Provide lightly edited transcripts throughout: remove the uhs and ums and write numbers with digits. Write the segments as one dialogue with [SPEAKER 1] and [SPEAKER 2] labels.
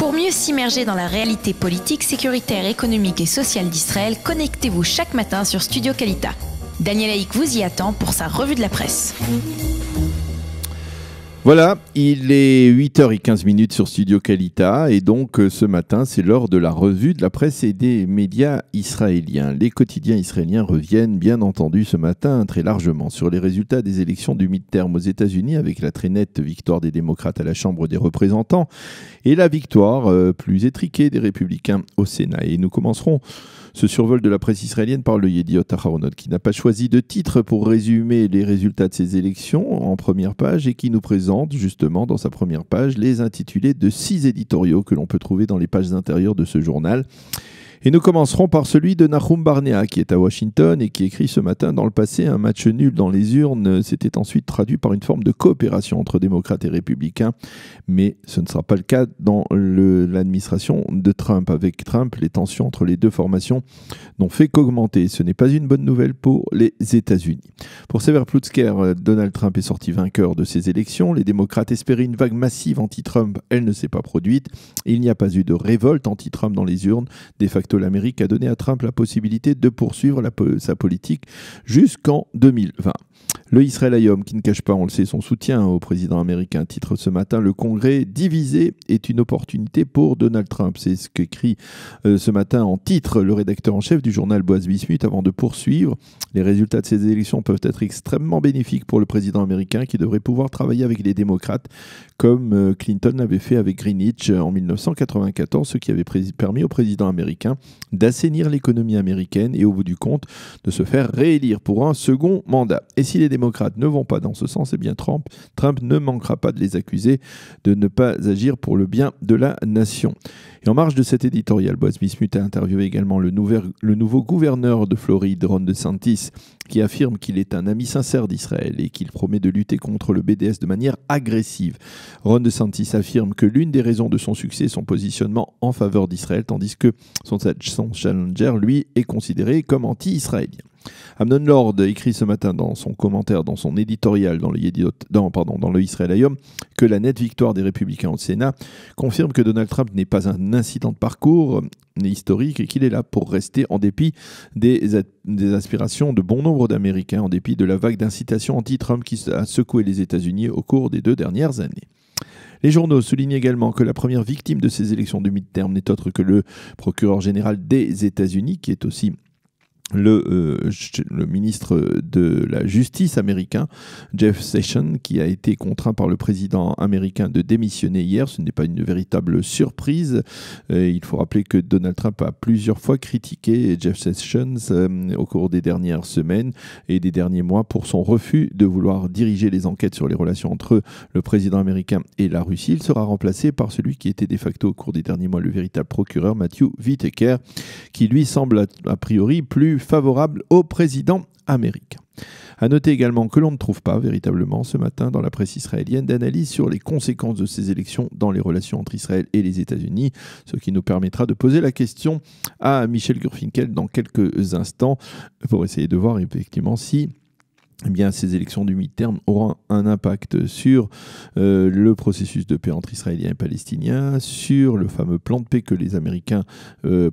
[SPEAKER 1] Pour mieux s'immerger dans la réalité politique, sécuritaire, économique et sociale d'Israël, connectez-vous chaque matin sur Studio Kalita. Daniel Haïk vous y attend pour sa revue de la presse.
[SPEAKER 2] Voilà, il est 8h15 sur Studio Kalita et donc ce matin c'est l'heure de la revue de la presse et des médias israéliens. Les quotidiens israéliens reviennent bien entendu ce matin très largement sur les résultats des élections du mid-term aux États-Unis avec la très nette victoire des démocrates à la Chambre des représentants et la victoire plus étriquée des républicains au Sénat. Et nous commencerons ce survol de la presse israélienne par le Yediot Aharonot qui n'a pas choisi de titre pour résumer les résultats de ces élections en première page et qui nous présente justement dans sa première page les intitulés de 6 éditoriaux que l'on peut trouver dans les pages intérieures de ce journal. Et nous commencerons par celui de Nahum Barnea, qui est à Washington et qui écrit ce matin: dans le passé, un match nul dans les urnes s'était ensuite traduit par une forme de coopération entre démocrates et républicains. Mais ce ne sera pas le cas dans l'administration de Trump. Avec Trump, les tensions entre les deux formations n'ont fait qu'augmenter. Ce n'est pas une bonne nouvelle pour les États-Unis. Pour Sever Plutzker, Donald Trump est sorti vainqueur de ces élections. Les démocrates espéraient une vague massive anti-Trump. Elle ne s'est pas produite. Il n'y a pas eu de révolte anti-Trump dans les urnes. De facto, l'Amérique a donné à Trump la possibilité de poursuivre sa politique jusqu'en 2020. Le Israël Hayom, qui ne cache pas, on le sait, son soutien au président américain, titre ce matin: le Congrès divisé est une opportunité pour Donald Trump. C'est ce qu'écrit ce matin en titre le rédacteur en chef du journal Boaz Bismuth avant de poursuivre. Les résultats de ces élections peuvent être extrêmement bénéfiques pour le président américain qui devrait pouvoir travailler avec les démocrates comme Clinton l'avait fait avec Greenwich en 1994, ce qui avait permis au président américain d'assainir l'économie américaine et au bout du compte de se faire réélire pour un second mandat. Et si les démocrates ne vont pas dans ce sens, eh bien Trump ne manquera pas de les accuser de ne pas agir pour le bien de la nation. Et en marge de cet éditorial, Boaz Bismuth a interviewé également le nouveau gouverneur de Floride, Ron DeSantis, qui affirme qu'il est un ami sincère d'Israël et qu'il promet de lutter contre le BDS de manière agressive. Ron DeSantis affirme que l'une des raisons de son succès est son positionnement en faveur d'Israël, tandis que son challenger, lui, est considéré comme anti-israélien. Amnon Lord écrit ce matin dans son commentaire, dans son éditorial dans le Israël Hayom, que la nette victoire des républicains au Sénat confirme que Donald Trump n'est pas un incident de parcours historique et qu'il est là pour rester en dépit des aspirations de bon nombre d'Américains, en dépit de la vague d'incitation anti-Trump qui a secoué les États-Unis au cours des 2 dernières années. Les journaux soulignent également que la première victime de ces élections du mid-term n'est autre que le procureur général des États-Unis, qui est aussi le ministre de la Justice américain, Jeff Sessions, qui a été contraint par le président américain de démissionner hier. Ce n'est pas une véritable surprise. Il faut rappeler que Donald Trump a plusieurs fois critiqué Jeff Sessions au cours des dernières semaines et des derniers mois pour son refus de vouloir diriger les enquêtes sur les relations entre le président américain et la Russie. Il sera remplacé par celui qui était de facto au cours des derniers mois le véritable procureur, Matthew Whitaker, qui lui semble a priori plus favorable au président américain. À noter également que l'on ne trouve pas véritablement ce matin dans la presse israélienne d'analyse sur les conséquences de ces élections dans les relations entre Israël et les États-Unis, ce qui nous permettra de poser la question à Michel Gurfinkel dans quelques instants pour essayer de voir effectivement si ces élections du mi-terme auront un impact sur le processus de paix entre Israéliens et Palestiniens, sur le fameux plan de paix que les Américains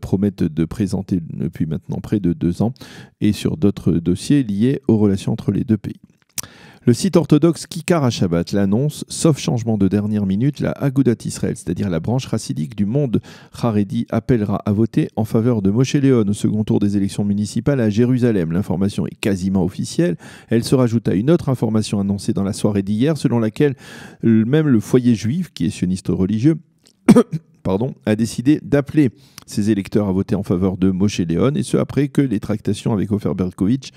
[SPEAKER 2] promettent de présenter depuis maintenant près de 2 ans, et sur d'autres dossiers liés aux relations entre les deux pays. Le site orthodoxe Kikar HaShabbat l'annonce: sauf changement de dernière minute, la Agudat Israël, c'est-à-dire la branche chassidique du monde Haredi, appellera à voter en faveur de Moshe Léon au second tour des élections municipales à Jérusalem. L'information est quasiment officielle. Elle se rajoute à une autre information annoncée dans la soirée d'hier, selon laquelle même le foyer juif, qui est sioniste religieux, a décidé d'appeler ses électeurs à voter en faveur de Moshe Léon, et ce après que les tractations avec Ofer Berkovitch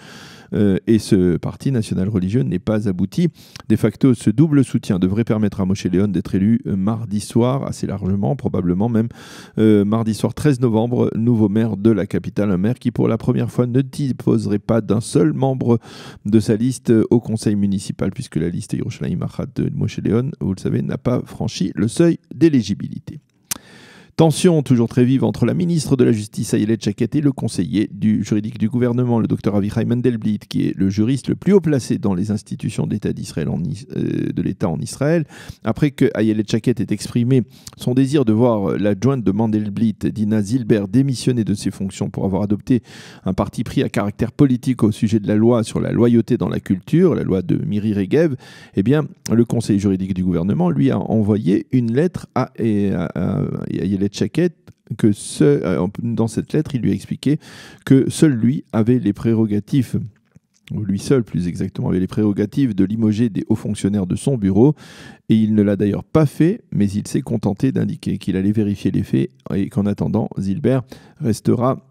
[SPEAKER 2] et ce parti national religieux n'est pas abouti. De facto, ce double soutien devrait permettre à Moshe Léon d'être élu mardi soir, assez largement, probablement même mardi soir 13 novembre, nouveau maire de la capitale, un maire qui pour la première fois ne disposerait pas d'un seul membre de sa liste au conseil municipal, puisque la liste Yerushalayim Achat de Moshe Léon, vous le savez, n'a pas franchi le seuil d'éligibilité. Tension toujours très vive entre la ministre de la Justice Ayelet Shaked et le conseiller juridique du gouvernement, le docteur Avichai Mandelblit, qui est le juriste le plus haut placé dans les institutions de l'État d'Israël de l'État en Israël. Après que Ayelet Shaked ait exprimé son désir de voir l'adjointe de Mandelblit, Dina Zilber, démissionner de ses fonctions pour avoir adopté un parti pris à caractère politique au sujet de la loi sur la loyauté dans la culture, la loi de Miri Regev, eh bien, le conseiller juridique du gouvernement lui a envoyé une lettre à Ayelet Shaked dans cette lettre, il lui a expliqué que seul lui avait les prérogatives, ou lui seul plus exactement, avait les prérogatives de limoger des hauts fonctionnaires de son bureau, et il ne l'a d'ailleurs pas fait, mais il s'est contenté d'indiquer qu'il allait vérifier les faits et qu'en attendant, Zilber restera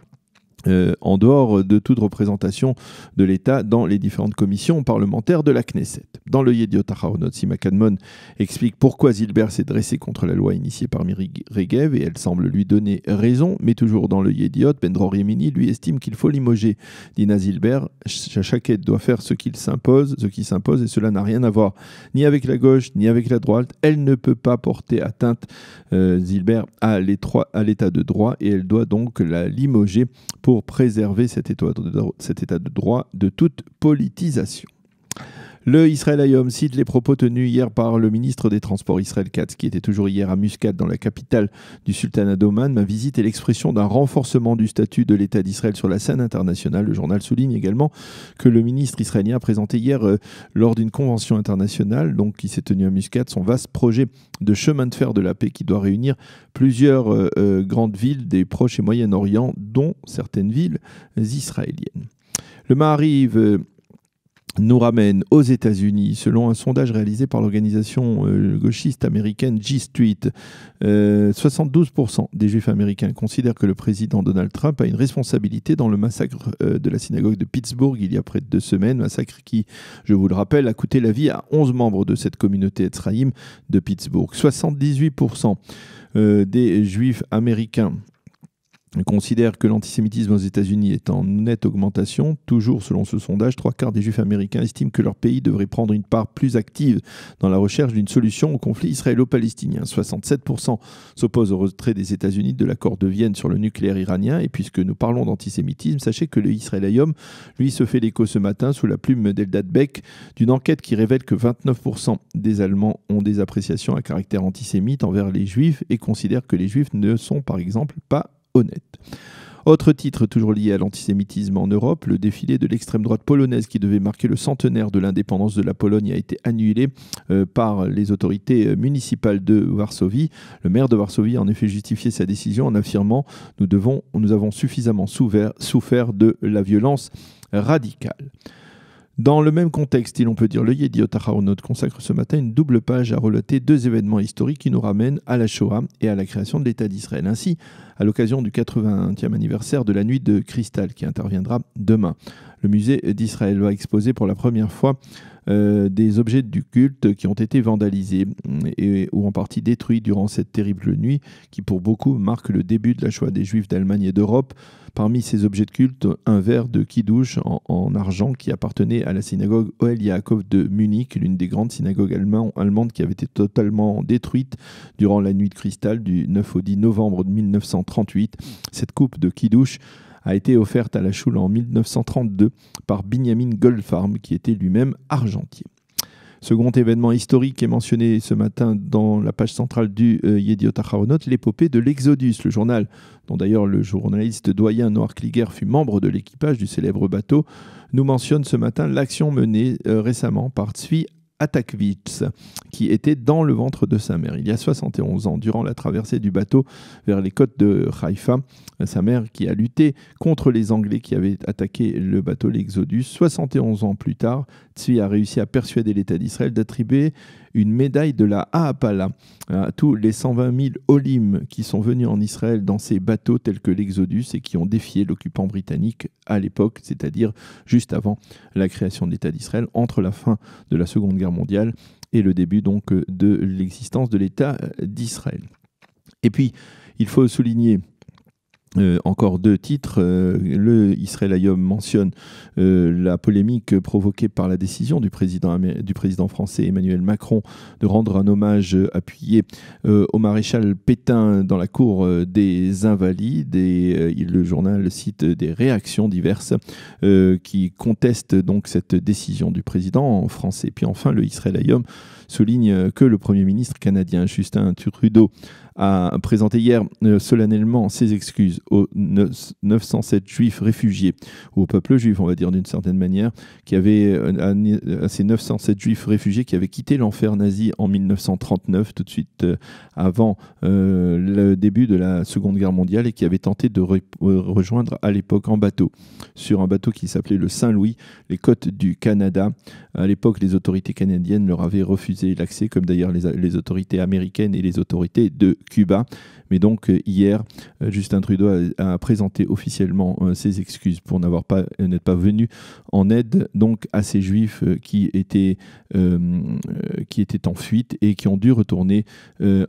[SPEAKER 2] en dehors de toute représentation de l'État dans les différentes commissions parlementaires de la Knesset. Dans le Yediot Aharonot, Sima Kadmon explique pourquoi Zilber s'est dressé contre la loi initiée par Miri Regev, et elle semble lui donner raison, mais toujours dans le Yediot, Ben Dror Yemini lui estime qu'il faut limoger Dina Zilber. Shaked doit faire ce qui s'impose, et cela n'a rien à voir ni avec la gauche, ni avec la droite. Elle ne peut pas porter atteinte, Zilber, à l'état de droit, et elle doit donc la limoger pour préserver cet état de droit de toute politisation. Le Israël Hayom cite les propos tenus hier par le ministre des Transports Israël Katz, qui était toujours hier à Muscat, dans la capitale du Sultanat d'Oman. Ma visite est l'expression d'un renforcement du statut de l'État d'Israël sur la scène internationale. Le journal souligne également que le ministre israélien a présenté hier, lors d'une convention internationale qui s'est tenue à Muscat, son vaste projet de chemin de fer de la paix qui doit réunir plusieurs grandes villes des Proches et Moyen-Orient, dont certaines villes israéliennes. Le Maariv nous ramène aux États-Unis. Selon un sondage réalisé par l'organisation gauchiste américaine G Street, 72% des Juifs américains considèrent que le président Donald Trump a une responsabilité dans le massacre de la synagogue de Pittsburgh il y a près de 2 semaines, massacre qui, je vous le rappelle, a coûté la vie à 11 membres de cette communauté Etzraïm de Pittsburgh. 78% des Juifs américains considère que l'antisémitisme aux États-Unis est en nette augmentation. Toujours selon ce sondage, 3/4 des Juifs américains estiment que leur pays devrait prendre une part plus active dans la recherche d'une solution au conflit israélo-palestinien. 67% s'opposent au retrait des États-Unis de l'accord de Vienne sur le nucléaire iranien. Et puisque nous parlons d'antisémitisme, sachez que le Israël Hayom, lui, se fait l'écho ce matin sous la plume d'Eldad Beck d'une enquête qui révèle que 29% des Allemands ont des appréciations à caractère antisémite envers les Juifs et considèrent que les Juifs ne sont par exemple pas honnête. Autre titre toujours lié à l'antisémitisme en Europe, le défilé de l'extrême droite polonaise qui devait marquer le centenaire de l'indépendance de la Pologne a été annulé par les autorités municipales de Varsovie. Le maire de Varsovie a en effet justifié sa décision en affirmant « Nous avons suffisamment souffert de la violence radicale ». Dans le même contexte, on peut dire, le Yediot Aharonot consacre ce matin une double page à relater 2 événements historiques qui nous ramènent à la Shoah et à la création de l'État d'Israël. Ainsi, à l'occasion du 80e anniversaire de la Nuit de Cristal qui interviendra demain, le musée d'Israël va exposer pour la première fois des objets du culte qui ont été vandalisés ou en partie détruits durant cette terrible nuit qui pour beaucoup marque le début de la Shoah des Juifs d'Allemagne et d'Europe. Parmi ces objets de culte, un verre de kidouche en argent qui appartenait à la synagogue Ohel Yaakov de Munich, l'une des grandes synagogues allemandes qui avait été totalement détruite durant la nuit de cristal du 9 au 10 novembre 1938. Cette coupe de kidouche a été offerte à la Choule en 1932 par Binyamin Goldfarb, qui était lui-même argentier. Second événement historique est mentionné ce matin dans la page centrale du Yediot Aharonot, l'épopée de l'Exodus, le journal dont d'ailleurs le journaliste doyen Noah Kliger fut membre de l'équipage du célèbre bateau, nous mentionne ce matin l'action menée récemment par Tzvi Atakvitz, qui était dans le ventre de sa mère il y a 71 ans, durant la traversée du bateau vers les côtes de Haïfa. Sa mère qui a lutté contre les Anglais qui avaient attaqué le bateau l'Exodus. 71 ans plus tard, Tzvi a réussi à persuader l'État d'Israël d'attribuer une médaille de la Ha'apala à tous les 120 000 Olim qui sont venus en Israël dans ces bateaux tels que l'Exodus et qui ont défié l'occupant britannique à l'époque, c'est-à-dire juste avant la création de l'État d'Israël, entre la fin de la Seconde Guerre mondiale et le début donc de l'existence de l'État d'Israël. Et puis, il faut souligner Encore deux titres. Le Israël Hayom mentionne la polémique provoquée par la décision du président français Emmanuel Macron de rendre un hommage appuyé au maréchal Pétain dans la cour des Invalides. Et le journal cite des réactions diverses qui contestent donc cette décision du président français. Puis enfin, le Israël Hayom souligne que le Premier ministre canadien Justin Trudeau a présenté hier solennellement ses excuses aux 907 juifs réfugiés, ou au peuple juif, on va dire d'une certaine manière, à ces 907 juifs réfugiés qui avaient quitté l'enfer nazi en 1939, tout de suite avant le début de la Seconde Guerre mondiale, et qui avaient tenté de rejoindre à l'époque en bateau, sur un bateau qui s'appelait le Saint-Louis, les côtes du Canada. À l'époque, les autorités canadiennes leur avaient refusé l'accès, comme d'ailleurs les autorités américaines et les autorités de Cuba. Mais donc hier, Justin Trudeau a présenté officiellement ses excuses pour n'être pas venu en aide donc à ces juifs qui étaient en fuite et qui ont dû retourner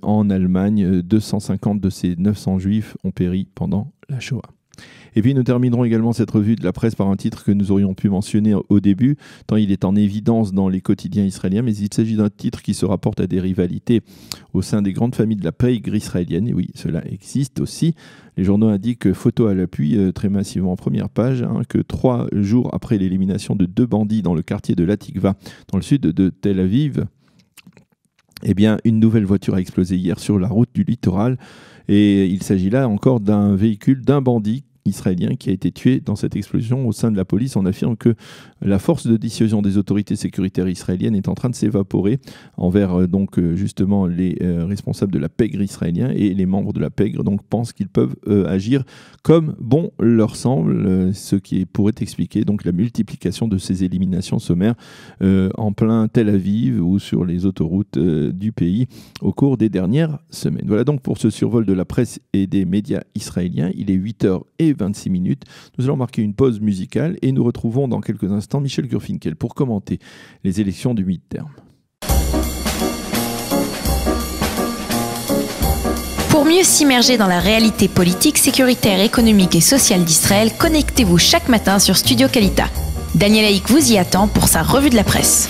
[SPEAKER 2] en Allemagne. 250 de ces 900 juifs ont péri pendant la Shoah. Et puis nous terminerons également cette revue de la presse par un titre que nous aurions pu mentionner au début, tant il est en évidence dans les quotidiens israéliens, mais il s'agit d'un titre qui se rapporte à des rivalités au sein des grandes familles de la pègre israélienne. Et oui, cela existe aussi. Les journaux indiquent, photo à l'appui, très massivement en première page, que 3 jours après l'élimination de 2 bandits dans le quartier de Latikva, dans le sud de Tel Aviv, eh bien, une nouvelle voiture a explosé hier sur la route du littoral. Et il s'agit là encore d'un véhicule d'un bandit israélien qui a été tué dans cette explosion. Au sein de la police, on affirme que la force de dissuasion des autorités sécuritaires israéliennes est en train de s'évaporer envers justement les responsables de la pègre israélien, et les membres de la pègre donc pensent qu'ils peuvent agir comme bon leur semble, ce qui pourrait expliquer donc la multiplication de ces éliminations sommaires en plein Tel Aviv ou sur les autoroutes du pays au cours des dernières semaines. Voilà donc pour ce survol de la presse et des médias israéliens. Il est 8h26. Nous allons marquer une pause musicale et nous retrouvons dans quelques instants Michel Gurfinkel pour commenter les élections du mi-terme.
[SPEAKER 1] Pour mieux s'immerger dans la réalité politique, sécuritaire, économique et sociale d'Israël, connectez-vous chaque matin sur Studio Kalita. Daniel Haïk vous y attend pour sa revue de la presse.